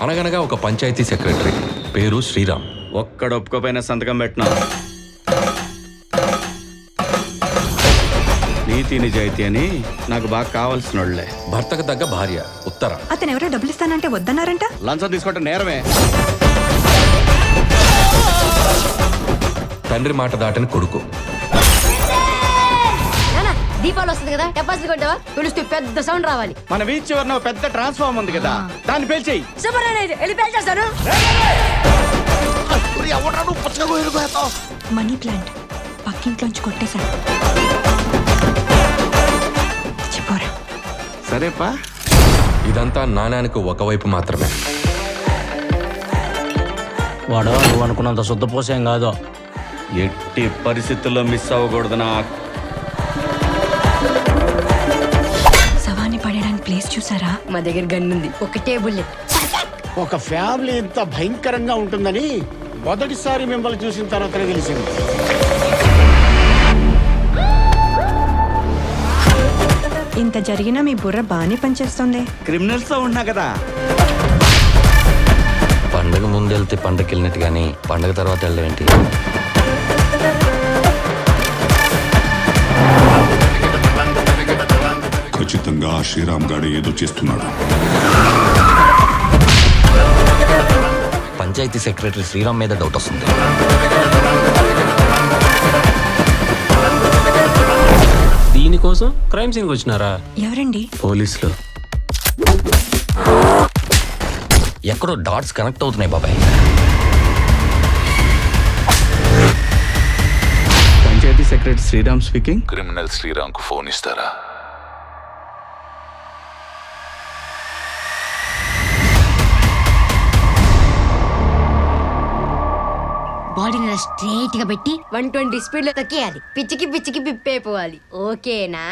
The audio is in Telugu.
అనగనగా ఒక పంచాయతీ సెక్రటరీ, పేరు శ్రీరామ్. ఒక్కడ ఒప్పుకోపోయినా సంతకం పెట్టినా. నీతి నిజాయితీ అని నాకు బాగా కావాల్సిన వాళ్ళే. భర్తకు తగ్గ భార్య ఉత్తర. అతను ఎవరో డబ్బులు ఇస్తానంటే వద్దన్నారంట. లంచం తీసుకోవటం నేరమే. తండ్రి మాట దాటని కొడుకు. దీపాలు వస్తుంది కదా, టపాసులు కొట్టావా? పిలుస్తూ పెద్ద సౌండ్ రావాలి. మన వీధి చివరన ఒక పెద్ద ట్రాన్స్ఫార్మ్ ఉంది కదా, దాన్ని పేల్చేయి. వెళ్ళి పేల్చేస్తాను. మనీ ప్లాంట్ పక్కింట్లోంచి కొట్టేశాడు. చెప్పరా. సరేపా. ఇదంతా నాణ్యానికి ఒకవైపు మాత్రమే. వాడు నువ్వు అనుకున్నంత శుద్ధపోసేం కాదు. ఎట్టి పరిస్థితుల్లో మిస్ అవ్వకూడదు నా. శవాన్ని పడేయడానికి ప్లేస్ చూసారా? మా దగ్గర గన్ ఉంది, ఒకటే బుల్లెట్. ఒక ఫ్యామిలీ ఇంత భయంకరంగా ఉంటుందని మొదటిసారి మిమ్మల్ని చూసిన తర్వాతనే తెలిసింది. ఇంత జరిగినా మీ బుర్ర బాగానే పనిచేస్తుంది. క్రిమినల్స్ తో ఉన్నా కదా. పండగ ముందు వెళ్తే పండగకి వెళ్ళినట్టు కానీ పండగ తర్వాత వెళ్ళేంటి? ఖచ్చితంగా శ్రీరామ్ గాడు ఏదో చేస్తున్నాడు. పంచాయతీ సెక్రటరీ శ్రీరామ్ మీద డౌట్ వస్తుంది. దీనికోసం క్రైమ్ సీన్కి వచ్చినారా? ఎవరండి? పోలీసులు. ఎక్కడో డాట్స్ కనెక్ట్ అవుతున్నాయి బాబాయ్. Panchayat secretary Sriram speaking. Criminal Sriram కు ఫోన్ ఇస్తారా? బాడీని స్ట్రైట్ గా పెట్టి 120 స్పీడ్ లో తొక్కేయాలి. పిచ్చికి పిచ్చికి పిప్పైపోవాలి. ఓకేనా?